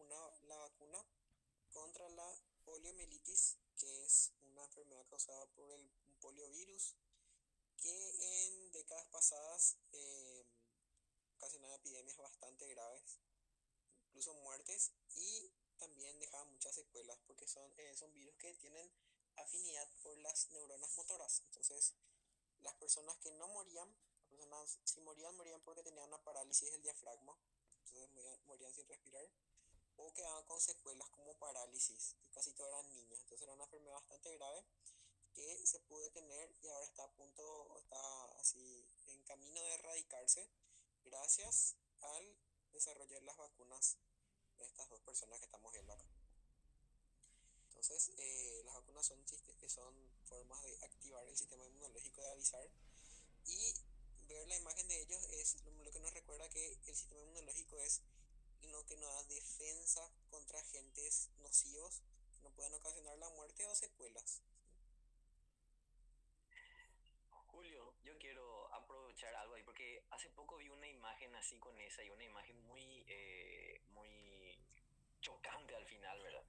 la vacuna contra la poliomielitis, que es una enfermedad causada por el poliovirus, que en décadas pasadas ocasionaba epidemias bastante graves, incluso muertes, y también dejaba muchas secuelas, porque son virus que tienen afinidad por las neuronas motoras. Entonces, las personas que no morían, las personas si morían, morían porque tenían una parálisis del diafragma, entonces morían sin respirar, o quedaban con secuelas como parálisis, y casi todos eran niños. Entonces era una enfermedad bastante grave que se pudo detener y ahora está a punto, está así en camino de erradicarse gracias al desarrollo de las vacunas de estas dos personas que estamos viendo acá. Entonces, las vacunas son formas de activar el sistema inmunológico, de avisar, y ver la imagen de ellos es lo que nos recuerda que el sistema inmunológico es lo que nos da defensa contra agentes nocivos que nos pueden ocasionar la muerte o secuelas. Julio, yo quiero aprovechar algo ahí porque hace poco vi una imagen así con esa y una imagen muy chocante al final, ¿verdad?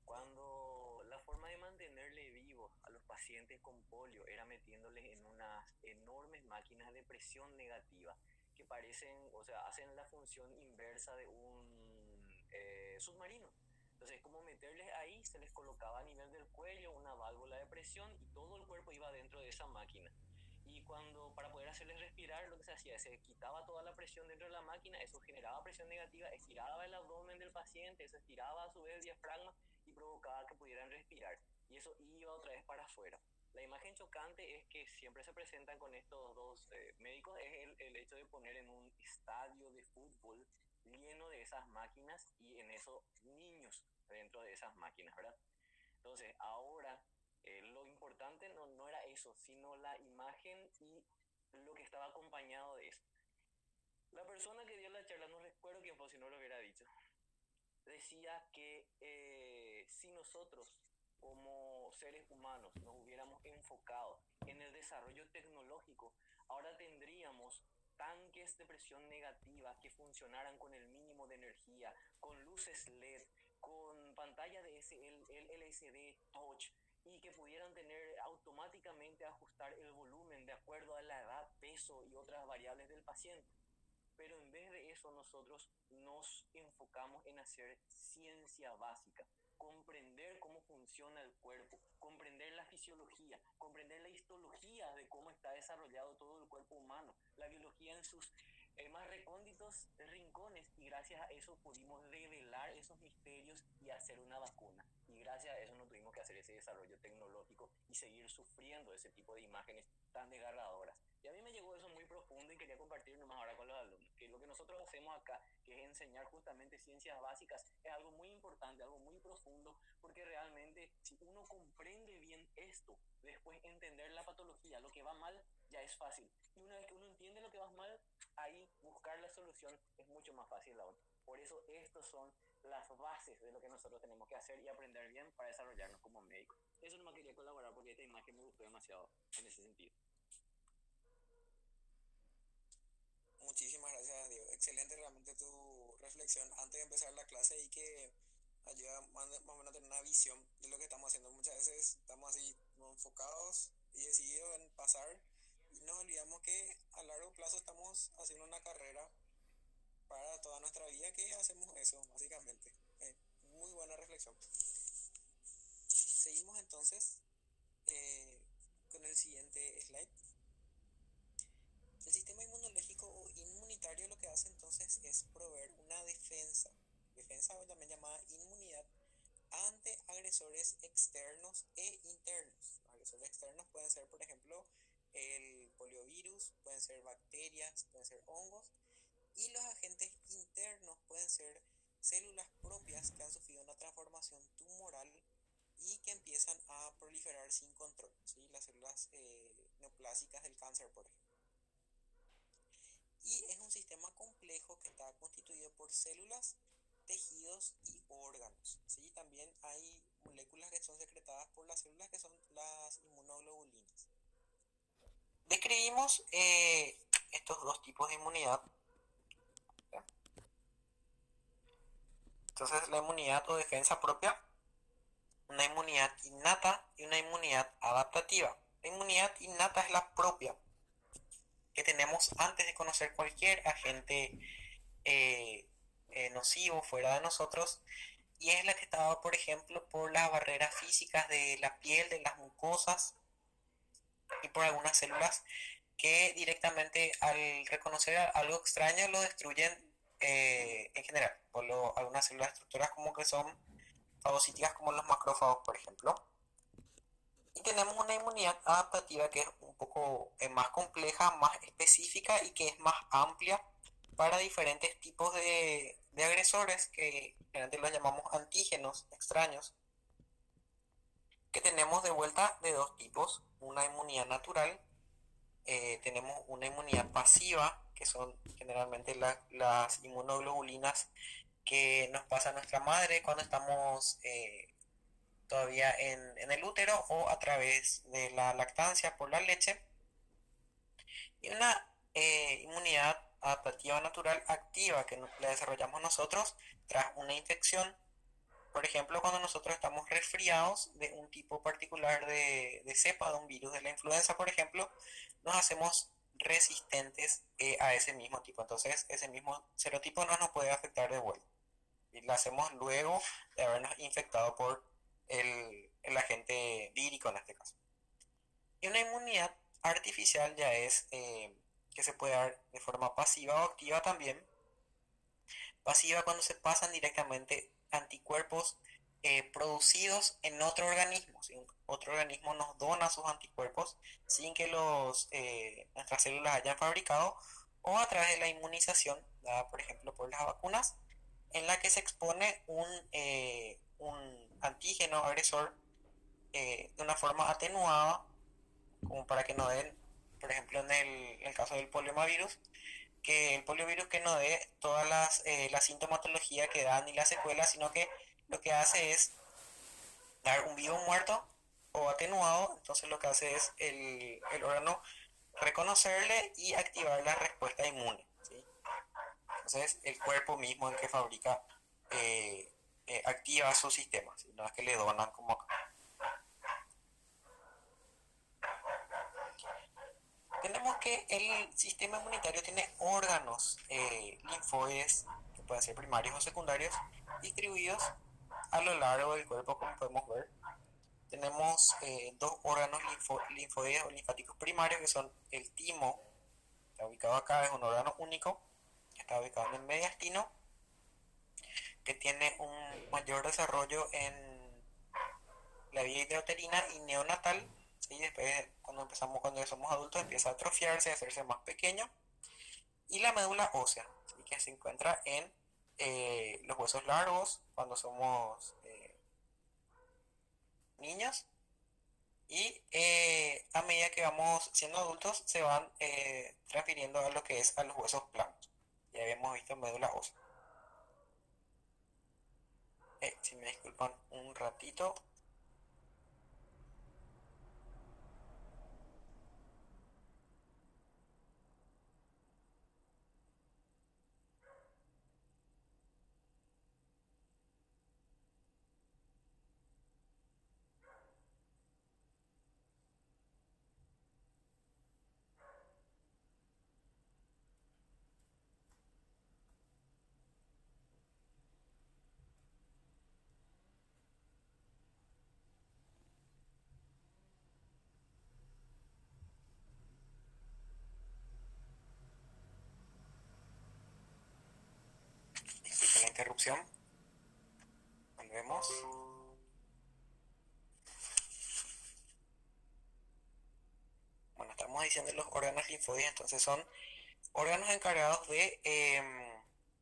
Cuando la forma de mantenerle vivos a los pacientes con polio era metiéndoles en unas enormes máquinas de presión negativa que parecen, o sea, hacen la función inversa de un submarino. Entonces, como meterles ahí, se les colocaba a nivel del cuello una válvula de presión y todo el cuerpo iba dentro de esa máquina. Y cuando, para poder hacerles respirar, lo que se hacía es se quitaba toda la presión dentro de la máquina, eso generaba presión negativa, estiraba el abdomen del paciente, eso estiraba a su vez el diafragma y provocaba que pudieran respirar. Y eso iba otra vez para afuera. La imagen chocante es que siempre se presentan con estos dos médicos, es el hecho de poner en un estadio de fútbol lleno de esas máquinas y en eso niños dentro de esas máquinas, ¿verdad? Entonces, ahora lo importante no era eso, sino la imagen y lo que estaba acompañado de eso. La persona que dio la charla, no recuerdo quién fue, si no lo hubiera dicho, decía que si nosotros como seres humanos nos hubiéramos enfocado en el desarrollo tecnológico, ahora tendríamos tanques de presión negativa que funcionaran con el mínimo de energía, con luces LED, con pantalla de LCD touch y que pudieran tener automáticamente ajustar el volumen de acuerdo a la edad, peso y otras variables del paciente. Pero en vez de eso nosotros nos enfocamos en hacer ciencia básica, comprender cómo funciona el cuerpo, comprender la fisiología, comprender la histología de cómo está desarrollado todo el cuerpo humano, la biología en sus más recónditos rincones, y gracias a eso pudimos develar esos misterios y hacer una vacuna. Y gracias a eso no tuvimos que hacer ese desarrollo tecnológico y seguir sufriendo ese tipo de imágenes tan desgarradoras. Y a mí me llegó eso muy profundo y quería compartir nomás ahora con los alumnos, que lo que nosotros hacemos acá, que es enseñar justamente ciencias básicas, es algo muy importante, algo muy profundo, porque realmente si uno comprende bien esto, después entender la patología, lo que va mal, ya es fácil. Y una vez que uno entiende lo que va mal, ahí buscar la solución es mucho más fácil aún. Por eso estos son las bases de lo que nosotros tenemos que hacer y aprender bien para desarrollarnos como médicos. Eso no me quería colaborar porque esta imagen me gustó demasiado en ese sentido. Muchísimas gracias, Diego. Excelente realmente tu reflexión antes de empezar la clase, y que ayuda más o menos a tener una visión de lo que estamos haciendo. Muchas veces estamos así como enfocados y decididos en pasar, y nos olvidamos que a largo plazo estamos haciendo una carrera para toda nuestra vida, que hacemos eso básicamente. Muy buena reflexión. Seguimos entonces con el siguiente slide. El sistema inmunológico o inmunitario lo que hace entonces es proveer una defensa o también llamada inmunidad, ante agresores externos e internos. Los agresores externos pueden ser, por ejemplo, el poliovirus, pueden ser bacterias, pueden ser hongos, y los agentes internos pueden ser células propias que han sufrido una transformación tumoral y que empiezan a proliferar sin control, ¿sí? Las células neoplásicas del cáncer, por ejemplo. Y es un sistema complejo que está constituido por células, tejidos y órganos, ¿sí? También hay moléculas que son secretadas por las células, que son las inmunoglobulinas. Describimos estos dos tipos de inmunidad. Entonces la inmunidad o defensa propia, una inmunidad innata y una inmunidad adaptativa. La inmunidad innata es la propia que tenemos antes de conocer cualquier agente eh, nocivo fuera de nosotros, y es la que estaba, por ejemplo, por las barreras físicas de la piel, de las mucosas y por algunas células que directamente al reconocer algo extraño lo destruyen en general, por algunas células estructuras como que son fagocíticas como los macrófagos, por ejemplo. Y tenemos una inmunidad adaptativa que es un poco más compleja, más específica y que es más amplia para diferentes tipos de agresores que generalmente los llamamos antígenos extraños, que tenemos de vuelta de dos tipos: una inmunidad natural, tenemos una inmunidad pasiva, que son generalmente las inmunoglobulinas que nos pasa nuestra madre cuando estamos todavía en el útero o a través de la lactancia por la leche, y una inmunidad adaptativa natural activa que la desarrollamos nosotros tras una infección. Por ejemplo, cuando nosotros estamos resfriados de un tipo particular de cepa, de un virus de la influenza, por ejemplo, nos hacemos resistentes a ese mismo tipo. Entonces, ese mismo serotipo no nos puede afectar de vuelta. Y lo hacemos luego de habernos infectado por el agente vírico en este caso. Y una inmunidad artificial ya es que se puede dar de forma pasiva o activa también. Pasiva cuando se pasan directamente anticuerpos producidos en otro organismo. Si otro organismo nos dona sus anticuerpos sin que nuestras células hayan fabricado, o a través de la inmunización, dada por ejemplo por las vacunas, en la que se expone un antígeno agresor de una forma atenuada, como para que no den, por ejemplo en el caso del poliomavirus, que el poliovirus que no dé todas la sintomatología que dan ni las secuelas, sino que lo que hace es dar un vivo muerto o atenuado. Entonces lo que hace es el órgano reconocerle y activar la respuesta inmune, ¿sí? Entonces el cuerpo mismo el que fabrica activa su sistema, ¿sí? No es que le donan como acá. Tenemos que el sistema inmunitario tiene órganos linfoides, que pueden ser primarios o secundarios, distribuidos a lo largo del cuerpo, como podemos ver. Tenemos dos órganos linfoides o linfáticos primarios, que son el timo, que está ubicado acá, es un órgano único, que está ubicado en el mediastino, que tiene un mayor desarrollo en la vía intrauterina y neonatal. Y después, cuando somos adultos, empieza a atrofiarse, a hacerse más pequeño. Y la médula ósea, ¿sí? Que se encuentra en los huesos largos cuando somos niños, y a medida que vamos siendo adultos se van transfiriendo a lo que es a los huesos planos. Ya habíamos visto médula ósea. Si me disculpan un ratito. Disculpen la interrupción. Volvemos. Bueno, estamos diciendo los órganos linfoides, entonces son órganos encargados de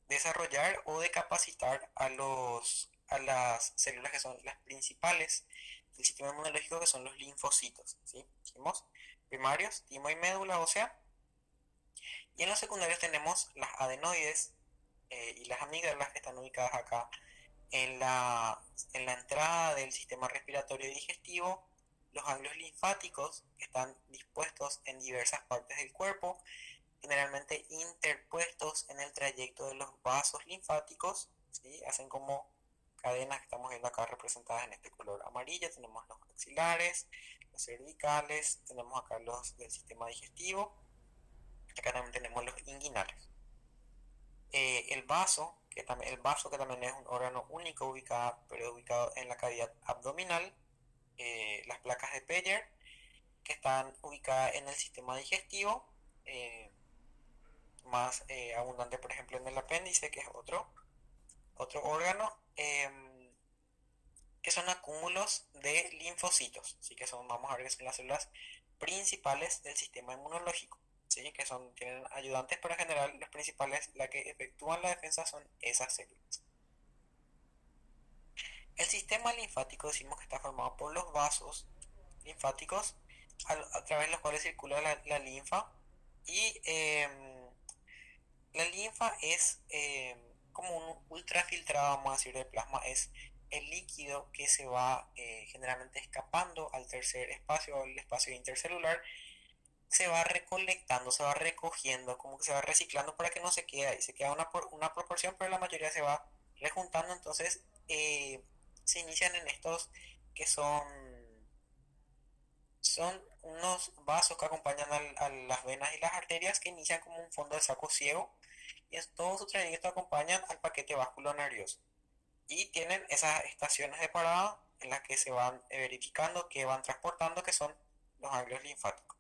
desarrollar o de capacitar a las células que son las principales del sistema inmunológico, que son los linfocitos, ¿sí? Dijimos primarios, timo y médula ósea. Y en los secundarios tenemos las adenoides y las amígdalas, que están ubicadas acá en la entrada del sistema respiratorio y digestivo. Los ganglios linfáticos, que están dispuestos en diversas partes del cuerpo, generalmente interpuestos en el trayecto de los vasos linfáticos, ¿sí? Hacen como cadenas que estamos viendo acá representadas en este color amarillo. Tenemos los axilares, los cervicales, tenemos acá los del sistema digestivo, acá también tenemos los inguinales. El vaso que también es un órgano único pero ubicado en la cavidad abdominal, las placas de Peyer, que están ubicadas en el sistema digestivo, más abundante por ejemplo en el apéndice, que es otro órgano, que son acúmulos de linfocitos, ¿sí? Que son, vamos a ver, que son las células principales del sistema inmunológico, ¿sí? Que tienen ayudantes, pero en general los principales, la que efectúan la defensa son esas células. El sistema linfático decimos que está formado por los vasos linfáticos a través de los cuales circula la linfa, y la linfa es como un ultrafiltrado, vamos a decir, del plasma. Es el líquido que se va generalmente escapando al tercer espacio, al espacio intercelular, se va recolectando, se va recogiendo, como que se va reciclando para que no se quede ahí. Se queda una proporción, pero la mayoría se va rejuntando. Entonces se inician en estos que son unos vasos que acompañan a las venas y las arterias, que inician como un fondo de saco ciego, y en todo su trayecto acompañan al paquete vascular nervioso. Y tienen esas estaciones de parada en las que se van verificando que van transportando, que son los ganglios linfáticos.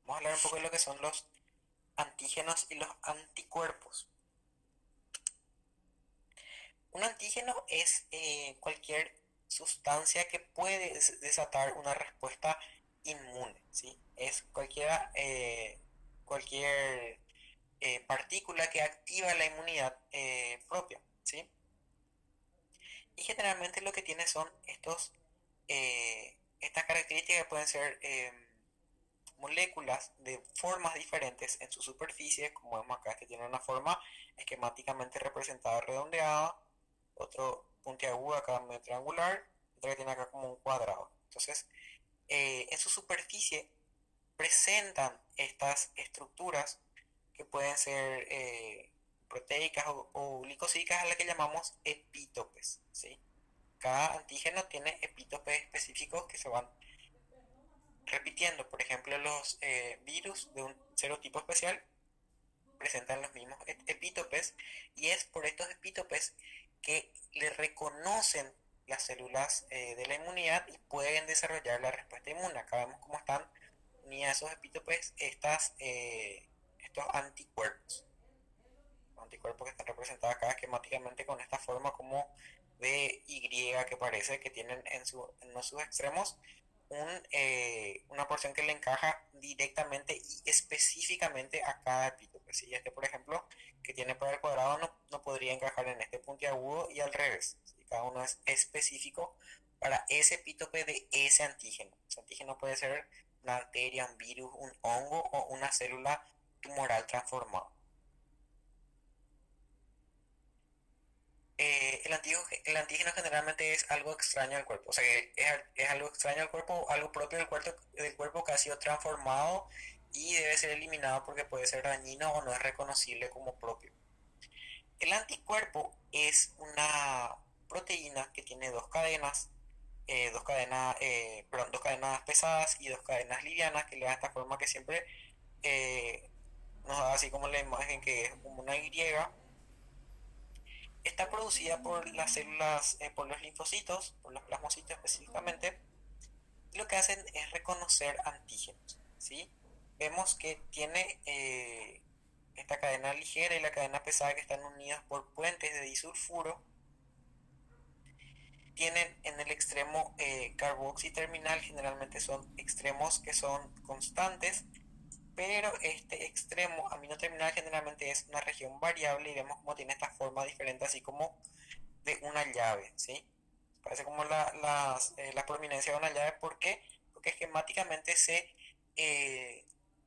Vamos a hablar un poco de lo que son los antígenos y los anticuerpos. Un antígeno es cualquier sustancia que puede desatar una respuesta inmune, ¿sí? Es cualquier partícula que activa la inmunidad propia, ¿sí? Y generalmente lo que tiene son estas características, que pueden ser moléculas de formas diferentes en su superficie, como vemos acá. Este tiene una forma esquemáticamente representada redondeada, otro puntiagudo acá medio triangular, otro que tiene acá como un cuadrado. Entonces, en su superficie presentan estas estructuras que pueden ser proteicas o glicosídicas, a las que llamamos epítopes, ¿sí? Cada antígeno tiene epítopes específicos que se van repitiendo. Por ejemplo, los virus de un serotipo especial presentan los mismos epítopes, y es por estos epítopes que le reconocen las células de la inmunidad y pueden desarrollar la respuesta inmune. Acá vemos cómo están unidas esos epítopes, estos anticuerpos. Los anticuerpos que están representados acá esquemáticamente con esta forma como de Y, que parece que tienen en uno de sus extremos una porción que le encaja directamente y específicamente a cada epítope. Si este, por ejemplo, que tiene para el cuadrado, no podría encajar en este puntiagudo, y al revés. ¿Sí? Cada uno es específico para ese epítope de ese antígeno. Ese antígeno puede ser una bacteria, un virus, un hongo o una célula tumoral transformada. El antígeno generalmente es algo extraño al cuerpo, o sea, es algo extraño al cuerpo, algo propio del cuerpo que ha sido transformado y debe ser eliminado porque puede ser dañino o no es reconocible como propio. El anticuerpo es una proteína que tiene dos cadenas pesadas y dos cadenas livianas, que le da esta forma que siempre eh, nos da así como la imagen, que es como una Y. Está producida por las células, por los linfocitos, por los plasmocitos específicamente, y lo que hacen es reconocer antígenos, ¿sí? Vemos que tiene esta cadena ligera y la cadena pesada, que están unidas por puentes de disulfuro. Tienen en el extremo carboxy terminal, generalmente son extremos que son constantes, pero este extremo amino terminal generalmente es una región variable, y vemos cómo tiene esta forma diferente, así como de una llave, ¿sí? Parece como la prominencia de una llave. ¿Por qué? Porque esquemáticamente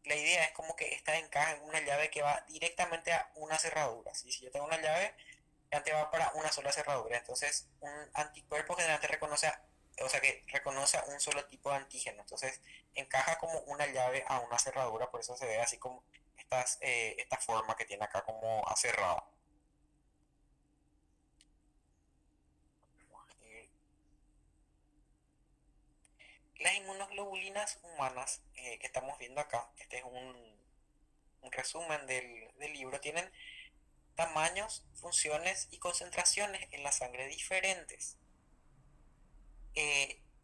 la idea es como que esta encaja en una llave que va directamente a una cerradura, ¿sí? Si yo tengo una llave, ya te va para una sola cerradura. Entonces, un anticuerpo generalmente reconoce o sea que reconoce a un solo tipo de antígeno. Entonces encaja como una llave a una cerradura, por eso se ve así como esta forma que tiene acá como acerrada. Las inmunoglobulinas humanas que estamos viendo acá, este es un resumen del libro, tienen tamaños, funciones y concentraciones en la sangre diferentes.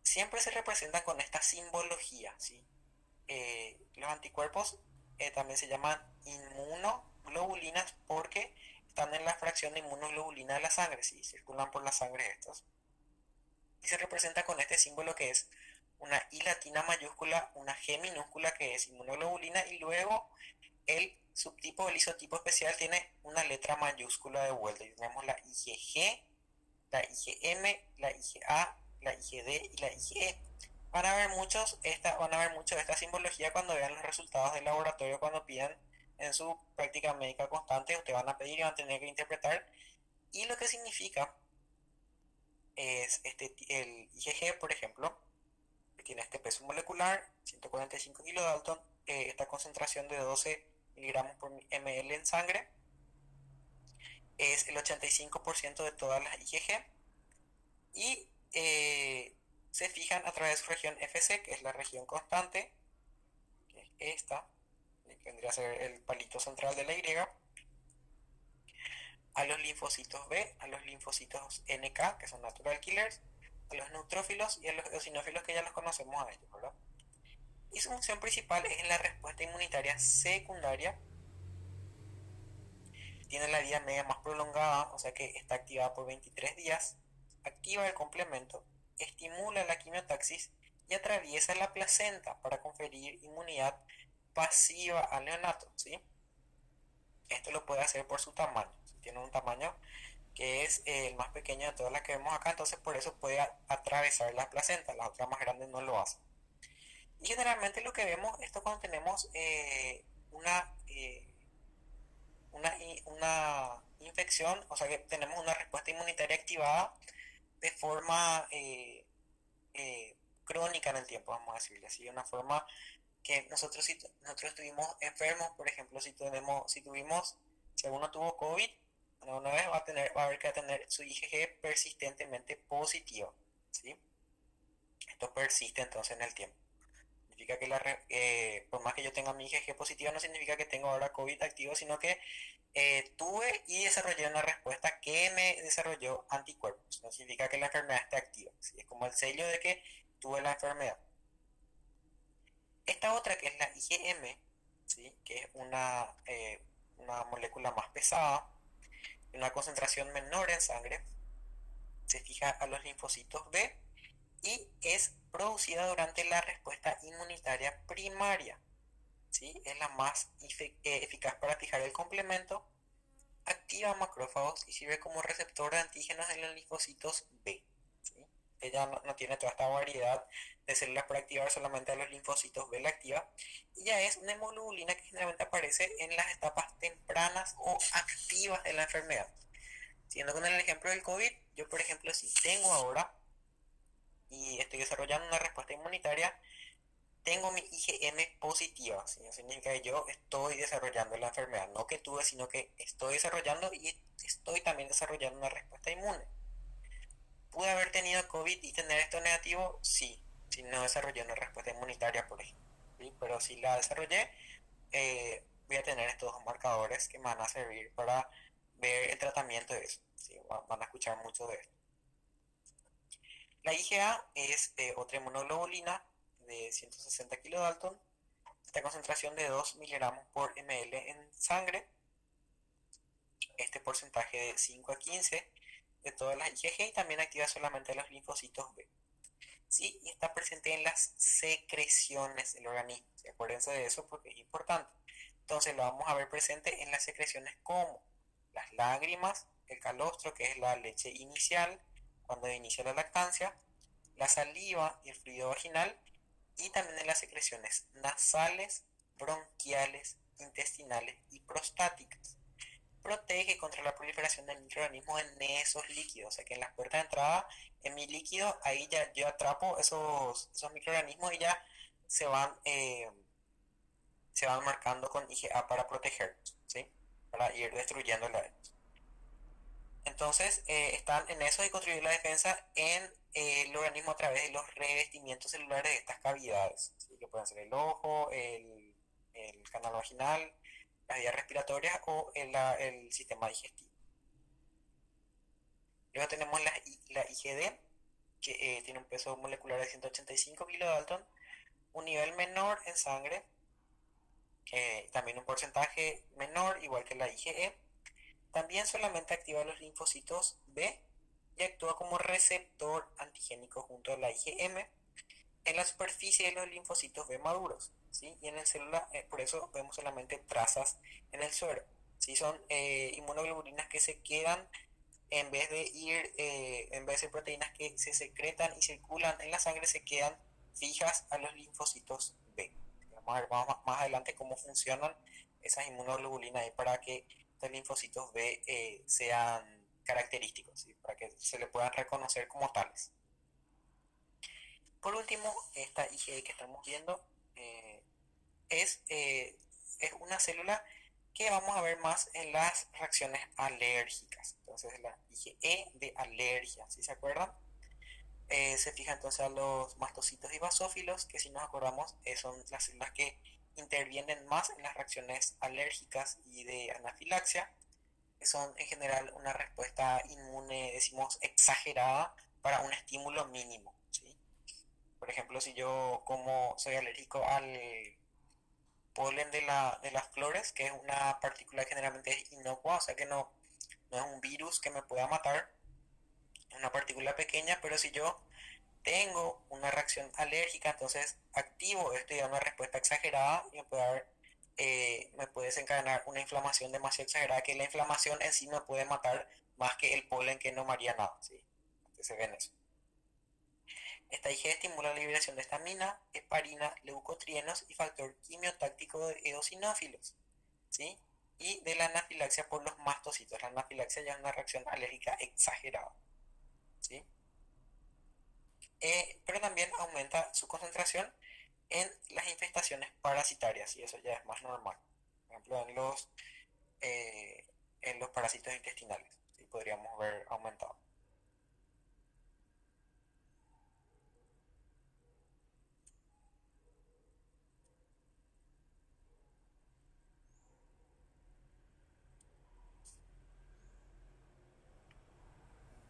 Siempre se representan con esta simbología, ¿sí? Los anticuerpos también se llaman inmunoglobulinas porque están en la fracción de inmunoglobulina de la sangre, ¿sí? Circulan por la sangre estos. Y se representa con este símbolo que es una I latina mayúscula, una G minúscula que es inmunoglobulina y luego el subtipo, el isotipo especial tiene una letra mayúscula de vuelta. Y tenemos la IgG, la IgM, la IgA, la IgD y la IgE. Van a ver mucho de esta simbología cuando vean los resultados del laboratorio, cuando pidan en su práctica médica constante, ustedes van a pedir y van a tener que interpretar. Y lo que significa es el IgG, por ejemplo, que tiene este peso molecular, 145 kilodalton, esta concentración de 12 miligramos por ml en sangre, es el 85% de todas las IgG y se fijan a través de su región FC, que es la región constante, que es esta, que vendría a ser el palito central de la Y, a los linfocitos B, a los linfocitos NK, que son natural killers, a los neutrófilos y a los eosinófilos que ya los conocemos a ellos, ¿verdad? Y su función principal es en la respuesta inmunitaria secundaria. Tiene la vida media más prolongada, o sea que está activada por 23 días, activa el complemento, estimula la quimiotaxis y atraviesa la placenta para conferir inmunidad pasiva al neonato, ¿sí? Esto lo puede hacer por su tamaño. Si tiene un tamaño que es el más pequeño de todas las que vemos acá, entonces por eso puede atravesar la placenta, las otras más grandes no lo hacen. Y generalmente lo que vemos, esto cuando tenemos una infección, o sea que tenemos una respuesta inmunitaria activada de forma crónica en el tiempo, vamos a decirle así, una forma que si nosotros estuvimos enfermos, por ejemplo, si alguno tuvo COVID, una vez va a haber que tener su IgG persistentemente positiva, ¿sí? Esto persiste entonces en el tiempo. Significa que por más que yo tenga mi IgG positiva, no significa que tengo ahora COVID activo, sino que tuve y desarrollé una respuesta que me desarrolló anticuerpos. No significa que la enfermedad esté activa, ¿sí? Es como el sello de que tuve la enfermedad. Esta otra que es la IgM, ¿sí? Que es una molécula más pesada, una concentración menor en sangre, se fija a los linfocitos B y es producida durante la respuesta inmunitaria primaria, ¿sí? Es la más eficaz para fijar el complemento, activa macrófagos y sirve como receptor de antígenos en los linfocitos B, ¿sí? Ella no tiene toda esta variedad de células para activar, solamente a los linfocitos B la activa, y ya es una hemoglobulina que generalmente aparece en las etapas tempranas o activas de la enfermedad. Siendo con el ejemplo del COVID, yo por ejemplo si tengo ahora y estoy desarrollando una respuesta inmunitaria, tengo mi IgM positiva, ¿sí? Eso significa que yo estoy desarrollando la enfermedad, no que tuve, sino que estoy desarrollando y estoy también desarrollando una respuesta inmune. ¿Pude haber tenido COVID y tener esto negativo? Sí, si no desarrollé una respuesta inmunitaria, por ejemplo, ¿sí? Pero si la desarrollé, voy a tener estos dos marcadores que me van a servir para ver el tratamiento de eso, ¿sí? Van a escuchar mucho de esto. La IgA es otra inmunoglobulina de 160 kilodalton, esta concentración de 2 miligramos por ml en sangre, este porcentaje de 5 a 15 de todas las IgG y también activa solamente los linfocitos B. ¿Sí? Y está presente en las secreciones del organismo. ¿Sí? Acuérdense de eso porque es importante. Entonces lo vamos a ver presente en las secreciones como las lágrimas, el calostro, que es la leche inicial, cuando inicia la lactancia, la saliva y el fluido vaginal, y también en las secreciones nasales, bronquiales, intestinales y prostáticas. protege contra la proliferación de microorganismos en esos líquidos. O sea que en las puertas de entrada, en mi líquido, ahí ya yo atrapo esos microorganismos y ya se van, eh, se van marcando con IgA para proteger, ¿sí? Para ir destruyéndola. Entonces, están en eso de construir la defensa en el organismo a través de los revestimientos celulares de estas cavidades, ¿sí? Que pueden ser el ojo, el canal vaginal, las vías respiratorias o el sistema digestivo. Luego tenemos la IgD, que tiene un peso molecular de 185 kilodalton, un nivel menor en sangre, también un porcentaje menor, igual que la IgE. También solamente activa los linfocitos B y actúa como receptor antigénico junto a la IgM en la superficie de los linfocitos B maduros, ¿sí? Y en el célula, por eso vemos solamente trazas en el suero, ¿sí? Son inmunoglobulinas que se quedan en vez de ser proteínas que se secretan y circulan en la sangre, se quedan fijas a los linfocitos B. Vamos a ver más adelante cómo funcionan esas inmunoglobulinas ahí para que estos linfocitos B sean característicos, ¿sí? Para que se le puedan reconocer como tales. Por último, esta IgE que estamos viendo eh, es, eh, es una célula que vamos a ver más en las reacciones alérgicas. Entonces, la IgE de alergia, ¿sí se acuerdan? Se fija entonces a los mastocitos y basófilos, que si nos acordamos son las células que intervienen más en las reacciones alérgicas y de anafilaxia, que son en general una respuesta inmune, decimos, exagerada para un estímulo mínimo, ¿sí? Por ejemplo, si yo como soy alérgico al polen de las flores, que es una partícula que generalmente es inocua, o sea que no es un virus que me pueda matar, es una partícula pequeña, pero si yo tengo una reacción alérgica, entonces activo esto y da una respuesta exagerada y me puede desencadenar una inflamación demasiado exagerada, que la inflamación en sí me puede matar más que el polen que no me haría nada, ¿sí? Entonces ven eso. Esta IgE estimula la liberación de estamina, heparina, leucotrienos y factor quimiotáctico de eosinófilos, ¿sí? Y de la anafilaxia por los mastocitos. La anafilaxia ya es una reacción alérgica exagerada, ¿sí? Pero también aumenta su concentración en las infestaciones parasitarias y eso ya es más normal. Por ejemplo, eh, en los parásitos intestinales, ¿sí? Podríamos ver aumentado.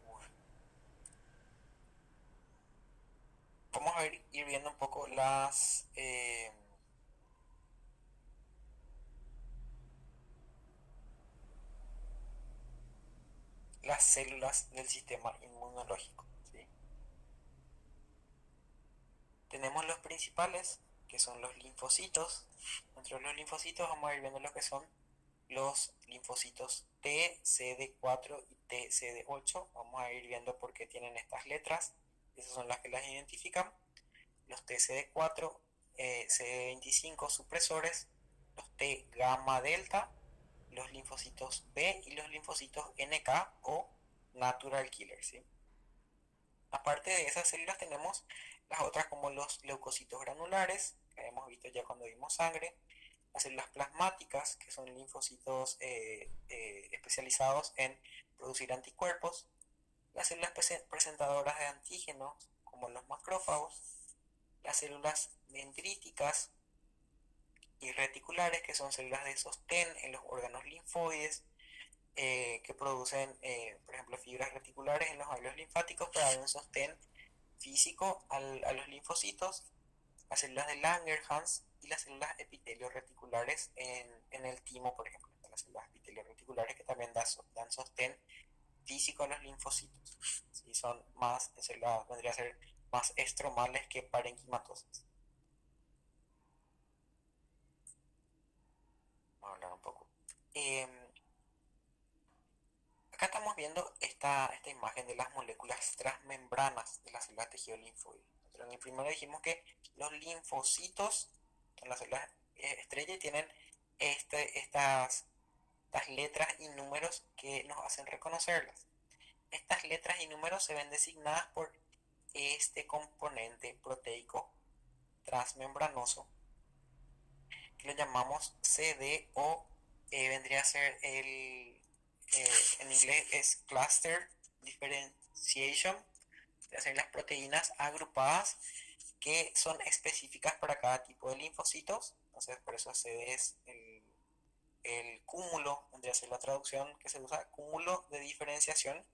Bueno, vamos a ir viendo un poco las células del sistema inmunológico, ¿sí? Tenemos los principales, que son los linfocitos. Dentro de los linfocitos vamos a ir viendo lo que son los linfocitos T, CD4 y TCD8. Vamos a ir viendo por qué tienen estas letras. Esas son las que las identifican. Los TCD4, CD25 supresores, los T gamma delta, los linfocitos B y los linfocitos NK o natural killer, ¿sí? Aparte de esas células tenemos las otras como los leucocitos granulares, que hemos visto ya cuando vimos sangre, las células plasmáticas, que son linfocitos especializados en producir anticuerpos, las células presentadoras de antígenos, como los macrófagos, las células dendríticas y reticulares, que son células de sostén en los órganos linfoides, que producen, por ejemplo, fibras reticulares en los ganglios linfáticos para dar un sostén físico a los linfocitos, las células de Langerhans y las células epitelio reticulares en el timo, por ejemplo. Las células epitelio reticulares que también dan sostén físico a los linfocitos. ¿Sí? Son más, células vendría a ser más estromales que parenquimatosas. Vamos a hablar un poco. Eh, Acá estamos viendo esta imagen de las moléculas transmembranas de las células tejido linfoide. En el primero dijimos que los linfocitos son las células estrella y tienen estas estas letras y números que nos hacen reconocerlas. Estas letras y números se ven designadas por este componente proteico transmembranoso que lo llamamos CD o vendría a ser en inglés es Cluster Differentiation, de hacer las proteínas agrupadas que son específicas para cada tipo de linfocitos. Entonces, por eso CD es el cúmulo, vendría a ser la traducción que se usa, cúmulo de diferenciación,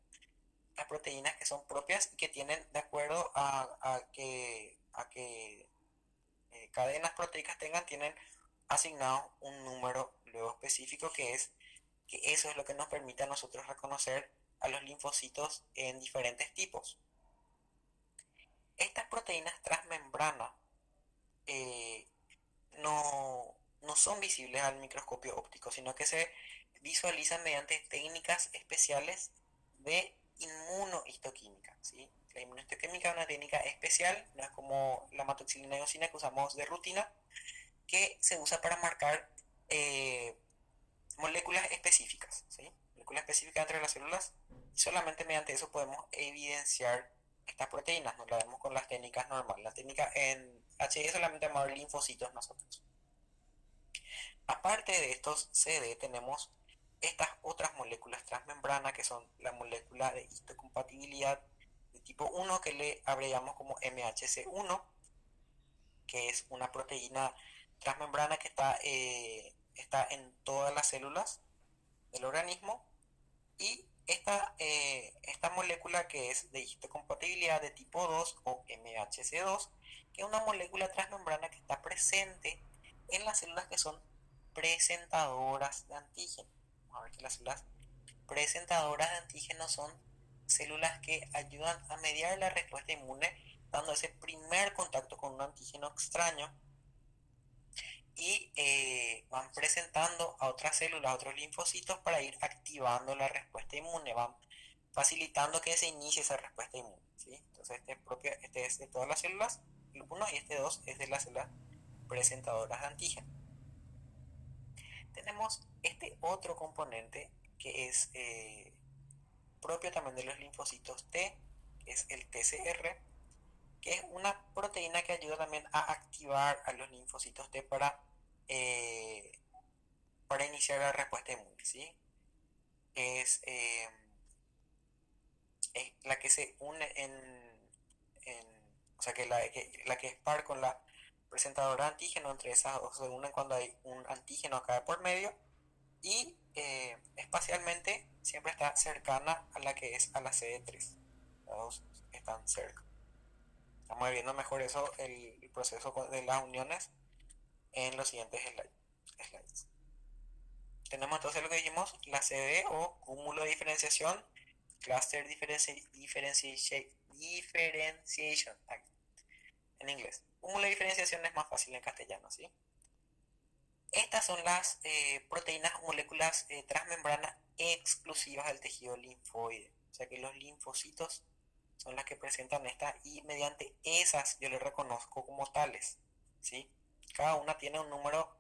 las proteínas que son propias y que tienen, de acuerdo a que cadenas proteicas tengan, tienen asignado un número luego específico que eso es lo que nos permite a nosotros reconocer a los linfocitos en diferentes tipos. Estas proteínas transmembrana eh, no son visibles al microscopio óptico, sino que se visualizan mediante técnicas especiales de inmunohistoquímica, ¿sí? La inmunohistoquímica es una técnica especial, no es como la matoxilina y eosina que usamos de rutina, que se usa para marcar eh, moléculas específicas, ¿sí? Moléculas específicas entre las células, y solamente mediante eso podemos evidenciar estas proteínas, no la vemos con las técnicas normales. La técnica en HE solamente vamos a ver linfocitos nosotros. Aparte de estos CD tenemos estas otras moléculas transmembrana que son la molécula de histocompatibilidad de tipo 1 que le abreviamos como MHC1, que es una proteína transmembrana que está en todas las células del organismo, y esta molécula que es de histocompatibilidad de tipo 2 o MHC2, que es una molécula transmembrana que está presente en las células que son presentadoras de antígeno. Vamos a ver que las células presentadoras de antígeno son células que ayudan a mediar la respuesta inmune, dando ese primer contacto con un antígeno extraño, y van presentando a otras células, a otros linfocitos para ir activando la respuesta inmune, van facilitando que se inicie esa respuesta inmune, ¿sí? Entonces este es de todas las células, el 1, y este 2 es de las células presentadoras de antígeno. Tenemos este otro componente que es propio también de los linfocitos T, que es el TCR, que es una proteína que ayuda también a activar a los linfocitos T eh, para iniciar la respuesta inmune, ¿sí? Es, eh, es la que se une en o sea, la que es par con la presentadora de antígeno, entre esas dos se unen cuando hay un antígeno acá por medio, y espacialmente siempre está cercana a la que es a la CD3. Las dos están cerca. Estamos viendo mejor eso, el proceso de las uniones en los siguientes slides. Tenemos entonces lo que dijimos, la CD o cúmulo de diferenciación, Cluster Differentiation en inglés. Cúmulo de diferenciación es más fácil en castellano, ¿sí? Estas son las proteínas o moléculas transmembrana exclusivas del tejido linfoide. O sea que los linfocitos son las que presentan esta, y mediante esas yo les reconozco como tales, ¿sí? Cada una tiene un número,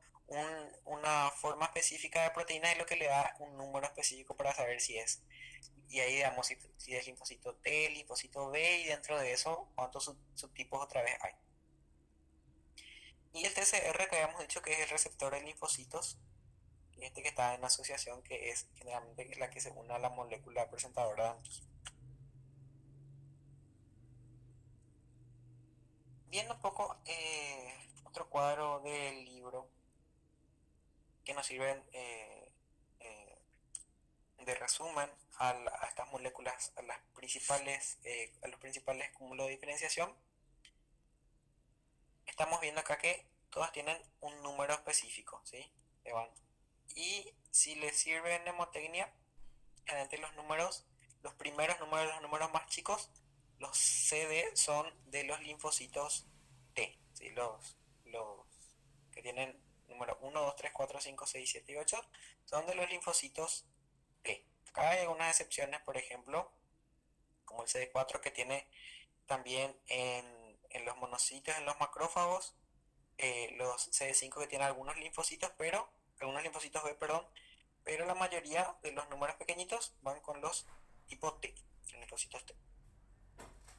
una forma específica de proteína, y lo que le da un número específico para saber si es. Y ahí digamos si es linfocito T, linfocito B, y dentro de eso cuántos subtipos otra vez hay. Y el TCR, que habíamos dicho que es el receptor de linfocitos, este que está en asociación, que es generalmente la que se une a la molécula presentadora de antígeno. Viendo un poco otro cuadro del libro que nos sirven de resumen a estas moléculas, a los principales cúmulos de diferenciación, estamos viendo acá que todas tienen un número específico, ¿sí? Y si les sirve mnemotecnia, generalmente los primeros números, los números más chicos, los CD son de los linfocitos T, ¿sí? Los que tienen número 1, 2, 3, 4, 5, 6, 7 y 8 son de los linfocitos T. Acá hay algunas excepciones, por ejemplo, como el CD4, que tiene también en los monocitos, en los macrófagos, los CD5 que tienen algunos linfocitos B, perdón, pero la mayoría de los números pequeñitos van con los tipo T, linfocitos T.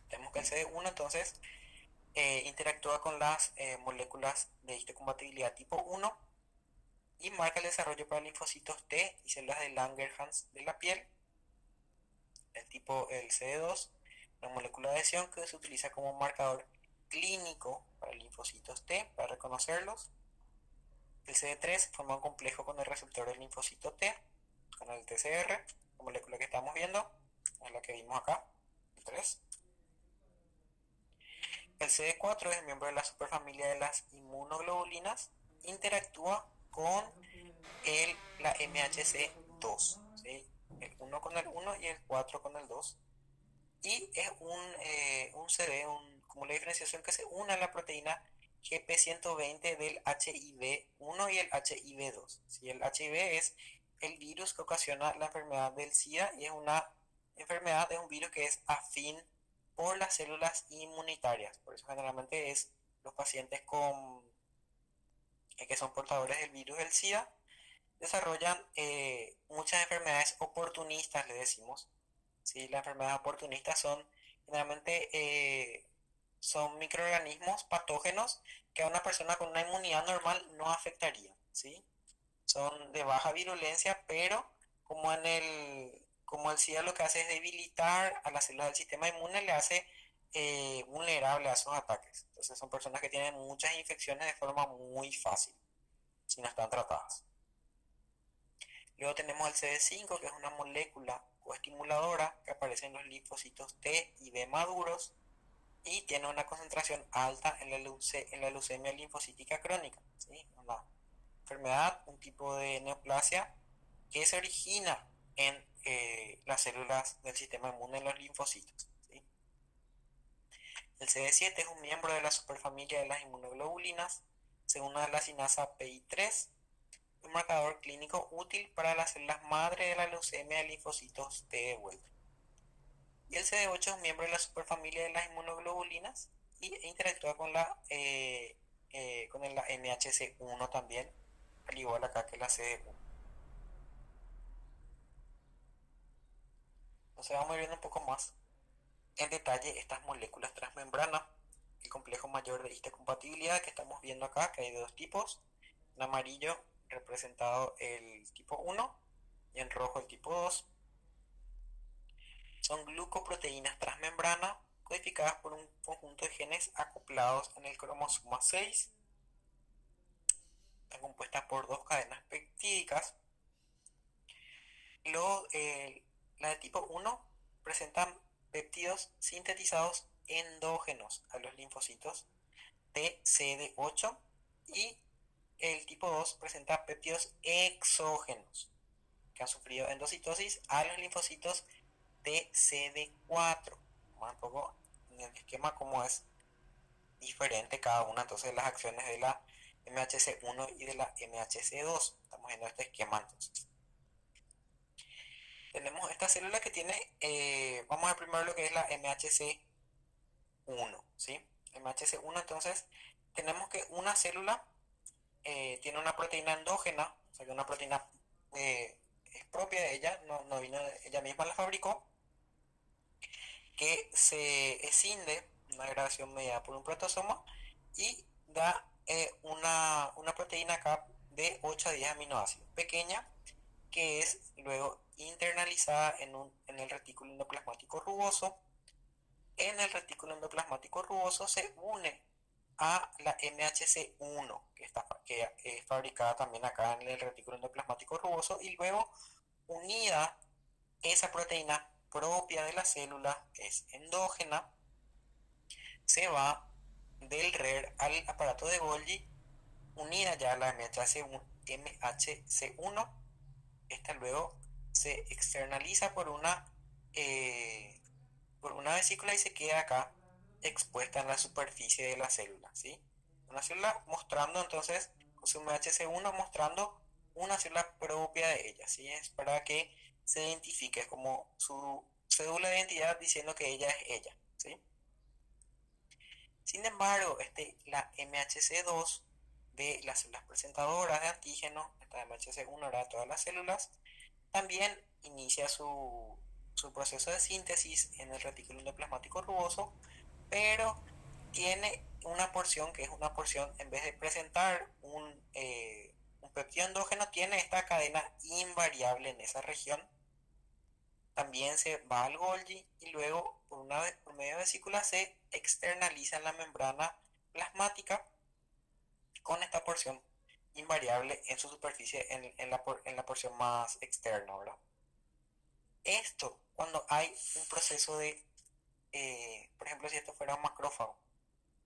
Tenemos que el CD1 entonces interactúa con las moléculas de histocompatibilidad tipo 1 y marca el desarrollo para linfocitos T y células de Langerhans de la piel. El CD2, una molécula de adhesión que se utiliza como marcador clínico para linfocitos T para reconocerlos. El CD3 forma un complejo con el receptor del linfocito T, con el TCR, la molécula que estamos viendo, es la que vimos acá, el 3. El CD4 es miembro de la superfamilia de las inmunoglobulinas, interactúa con la MHC2, ¿sí? El 1 con el 1 y el 4 con el 2. Y es un CD, como la diferenciación que se une a la proteína GP120 del HIV1 y el HIV2. ¿Sí? El HIV es el virus que ocasiona la enfermedad del SIDA y es una enfermedad de un virus que es afín por las células inmunitarias. Por eso generalmente es los pacientes que son portadores del virus del SIDA desarrollan muchas enfermedades oportunistas, le decimos. ¿Sí? Las enfermedades oportunistas son generalmente son microorganismos patógenos que a una persona con una inmunidad normal no afectarían. ¿Sí? Son de baja virulencia, pero como el SIDA lo que hace es debilitar a las células del sistema inmune, le hace vulnerable a esos ataques. Entonces son personas que tienen muchas infecciones de forma muy fácil si no están tratadas. Luego tenemos el CD5, que es una molécula coestimuladora que aparece en los linfocitos T y B maduros y tiene una concentración alta en la leucemia linfocítica crónica. ¿Sí? Una enfermedad, un tipo de neoplasia que se origina en las células del sistema inmune en los linfocitos. ¿Sí? El CD7 es un miembro de la superfamilia de las inmunoglobulinas, se une a la sinasa PI3, un marcador clínico útil para las células madre de la leucemia de linfocitos T de vuelta. Y el CD8 es un miembro de la superfamilia de las inmunoglobulinas e interactúa con la MHC1 también, al igual acá que la CD1. Entonces vamos a ir viendo un poco más en detalle estas moléculas transmembrana. El complejo mayor de histocompatibilidad que estamos viendo acá, que hay de dos tipos. En amarillo representado el tipo 1 y en rojo el tipo 2. Son glucoproteínas transmembrana codificadas por un conjunto de genes acoplados en el cromosoma 6. Están compuestas por dos cadenas peptídicas. La de tipo 1 presentan péptidos sintetizados endógenos a los linfocitos TCD8 y el tipo 2 presenta péptidos exógenos que han sufrido endocitosis a los linfocitos TCD4. Vamos un poco en el esquema cómo es diferente cada una entonces de las acciones de la MHC1 y de la MHC2. Estamos viendo este esquema entonces. Tenemos esta célula que tiene, vamos a ver primero lo que es la MHC1, ¿sí? MHC1 entonces tenemos que una célula tiene una proteína endógena, o sea que una proteína es propia de ella, no vino, ella misma la fabricó, que se escinde, una degradación mediada por un protosoma, y da una proteína acá de 8 a 10 aminoácidos, pequeña, que es luego internalizada en el retículo endoplasmático rugoso. En el retículo endoplasmático rugoso se une a la MHC1, que es fabricada también acá en el retículo endoplasmático rugoso, y luego unida esa proteína propia de la célula, es endógena, se va del RER al aparato de Golgi, unida ya a la MHC1. Esta luego se externaliza por una vesícula y se queda acá expuesta en la superficie de la célula, ¿sí? Una célula mostrando entonces, con su MHC1 mostrando una célula propia de ella, ¿sí? Es para que se identifique, es como su cédula de identidad diciendo que ella es ella, ¿sí? Sin embargo, la MHC2 de las células presentadoras de antígeno, esta MHC1 era de todas las células. También inicia su proceso de síntesis en el retículo endoplasmático rugoso, pero tiene una porción que es una porción, en vez de presentar un péptido endógeno, tiene esta cadena invariable en esa región. También se va al Golgi y luego por medio de vesícula se externaliza en la membrana plasmática con esta porción invariable en su superficie, en la porción más externa, ¿verdad? Esto, cuando hay un proceso de, por ejemplo, si esto fuera un macrófago,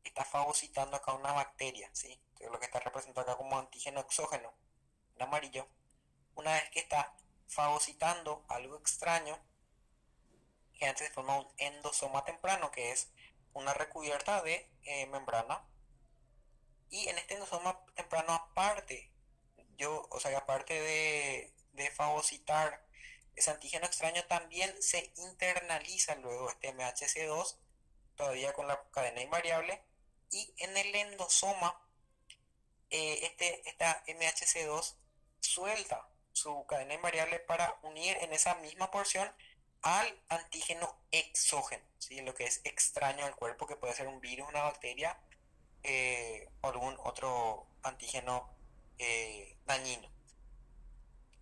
está fagocitando acá una bacteria, ¿sí? Entonces, lo que está representado acá como antígeno exógeno, en amarillo, una vez que está fagocitando algo extraño, que antes se forma un endosoma temprano, que es una recubierta de membrana. Y en este endosoma temprano, aparte, o sea, aparte de fagocitar ese antígeno extraño, también se internaliza luego este MHC2, todavía con la cadena invariable, y en el endosoma, esta MHC2 suelta su cadena invariable para unir en esa misma porción al antígeno exógeno, ¿sí? Lo que es extraño al cuerpo, que puede ser un virus, una bacteria o algún otro antígeno dañino.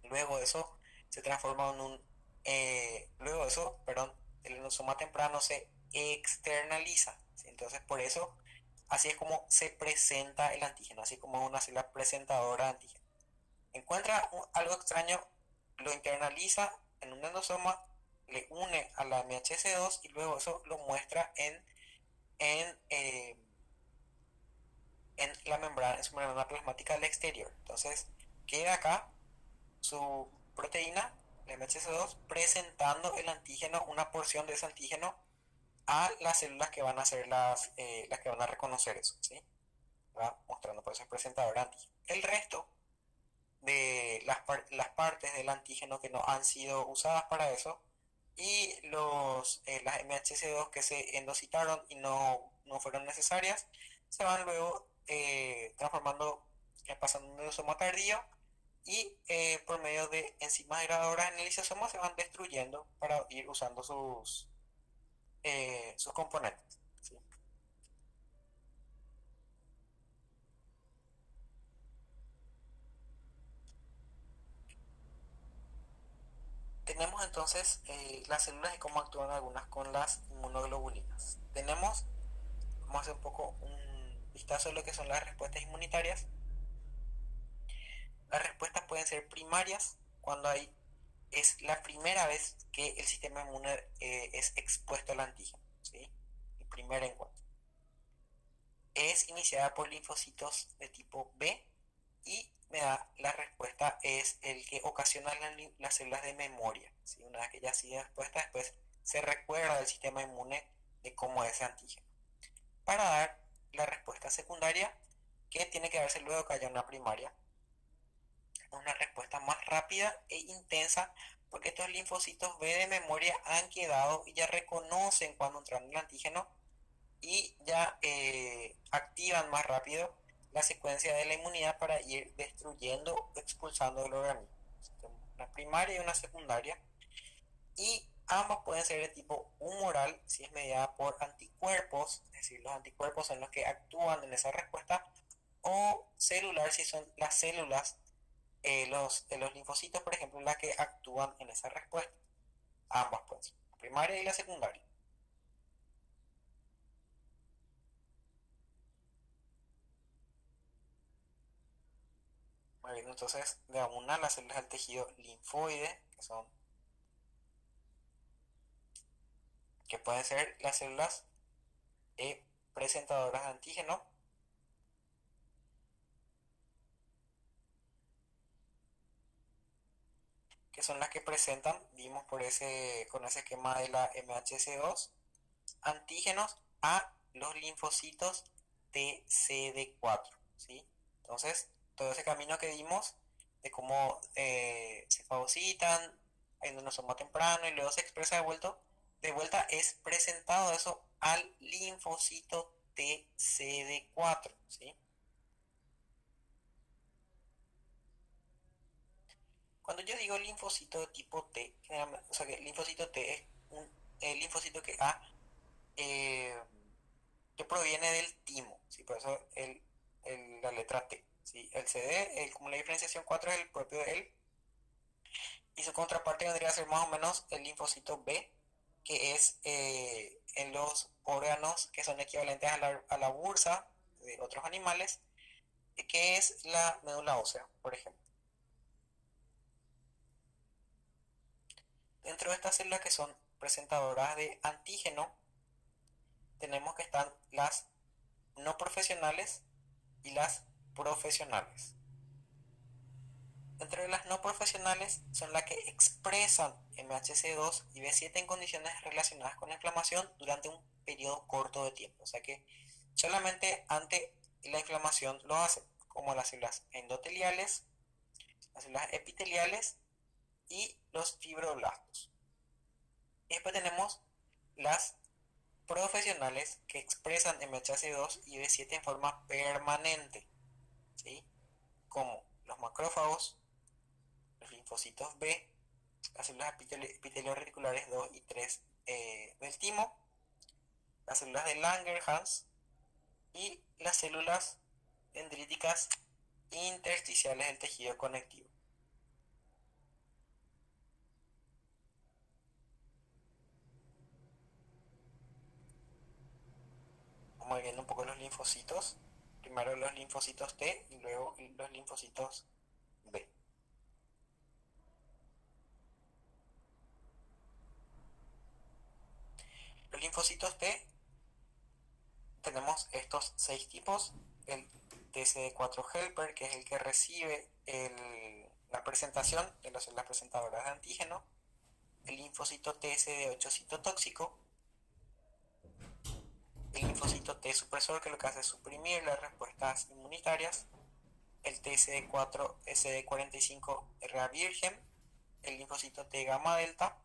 Luego de eso se transforma en luego de eso, perdón, el endosoma temprano se externaliza, ¿sí? Entonces por eso, así es como se presenta el antígeno, así como una célula presentadora de antígeno. Encuentra algo extraño, lo internaliza en un endosoma, le une a la MHC2 y luego eso lo muestra en, eh, en la membrana, en su membrana plasmática al exterior. Entonces queda acá su proteína, la MHC2, presentando el antígeno, una porción de ese antígeno a las células que van a ser las que van a reconocer eso, ¿sí? Va mostrando por eso es presentador de antígeno. El resto de las partes del antígeno que no han sido usadas para eso y las MHC2 que se endocitaron y no fueron necesarias, se van luego transformando, pasando un lisosoma tardío y por medio de enzimas degradadoras en el lisosoma se van destruyendo para ir usando sus componentes, ¿sí? Tenemos entonces las células y cómo actúan algunas con las inmunoglobulinas. Vamos a hacer un poco un vistazo de lo que son las respuestas inmunitarias. Las respuestas pueden ser primarias cuando es la primera vez que el sistema inmune es expuesto al antígeno, ¿sí? El primer encuentro. Es iniciada por linfocitos de tipo B y la respuesta es el que ocasiona las células de memoria, ¿sí? Una vez que ya ha sido expuesta, después se recuerda del sistema inmune de cómo es ese antígeno. Para dar la respuesta secundaria, que tiene que darse luego que haya una primaria, una respuesta más rápida e intensa, porque estos linfocitos B de memoria han quedado y ya reconocen cuando entran el antígeno y ya activan más rápido la secuencia de la inmunidad para ir destruyendo o expulsando el organismo. Una primaria y una secundaria, y ambas pueden ser de tipo humoral si es mediada por anticuerpos, es decir, los anticuerpos son los que actúan en esa respuesta, o celular si son las células de los linfocitos, por ejemplo, las que actúan en esa respuesta. Ambas pueden ser, la primaria y la secundaria. Muy bien, entonces de una las células del tejido linfoide, que pueden ser las células presentadoras de antígeno, que son las que presentan, vimos con ese esquema de la MHC2, antígenos a los linfocitos TCD4, ¿sí? Entonces, todo ese camino que dimos de cómo se fagocitan, hay un enosoma temprano y luego se expresa de vuelta es presentado eso al linfocito TCD4, ¿sí? yo digo linfocito de tipo T, o sea que el linfocito T es un el linfocito eh, que proviene del timo, ¿sí? Por eso la letra T, ¿sí? El CD, como la diferenciación 4 es el propio de él, y su contraparte vendría a ser más o menos el linfocito B, que es en los órganos que son equivalentes a la bursa de otros animales, que es la médula ósea, por ejemplo. Dentro de estas células que son presentadoras de antígeno, tenemos que están las no profesionales y las profesionales. Dentro de las no profesionales son las que expresan MHC2 y B7 en condiciones relacionadas con la inflamación durante un periodo corto de tiempo. O sea que solamente ante la inflamación lo hacen, como las células endoteliales, las células epiteliales y los fibroblastos. Y después tenemos las profesionales que expresan MHC2 y B7 en forma permanente, ¿sí? Como los macrófagos, los linfocitos B, las células epitelio-reticulares 2 y 3 del timo, las células de Langerhans y las células dendríticas intersticiales del tejido conectivo. Vamos viendo un poco los linfocitos. Primero los linfocitos T y luego los linfocitos B. Los linfocitos T tenemos estos 6 tipos. El TCD4 helper, que es el que recibe la presentación de las células presentadoras de antígeno. El linfocito TSD8 citotóxico. El linfocito T supresor, que lo que hace es suprimir las respuestas inmunitarias. El TSD4 SD45 RA virgen. El linfocito T gamma delta.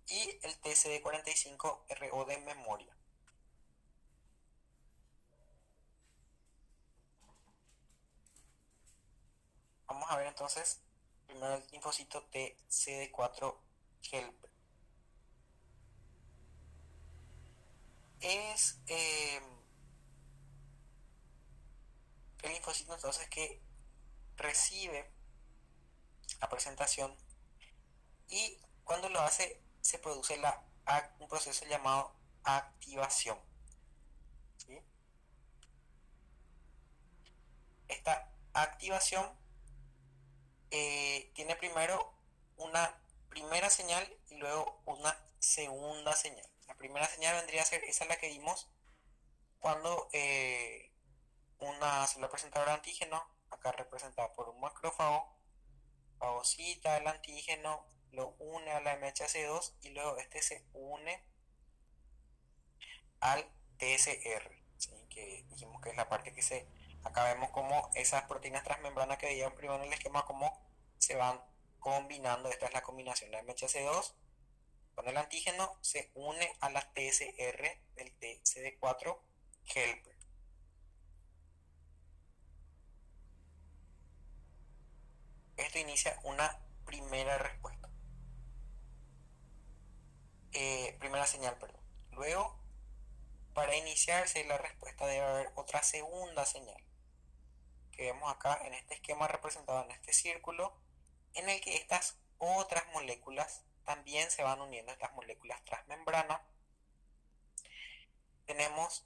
Y el TCD45 RO de memoria. Vamos a ver entonces primero el linfocito TCD4 helper. Es el linfocito entonces que recibe la presentación y cuando lo hace se produce un proceso llamado activación, ¿sí? Esta activación tiene primero una primera señal y luego una segunda señal. La primera señal vendría a ser esa la que vimos cuando una célula presentadora de antígeno, acá representada por un macrófago, fagocita el antígeno, lo une a la MHC2 y luego este se une al TSR, ¿sí? Que dijimos que es la parte que acá vemos como esas proteínas transmembranas que veían primero en el esquema, como se van combinando. Esta es la combinación, la MHC2 con el antígeno se une a la TSR del TCD4 helper. Esto inicia una primera respuesta. Primera señal, perdón. Luego, para iniciarse la respuesta debe haber otra segunda señal, que vemos acá en este esquema representado en este círculo, en el que estas otras moléculas también se van uniendo, estas moléculas transmembrana. Tenemos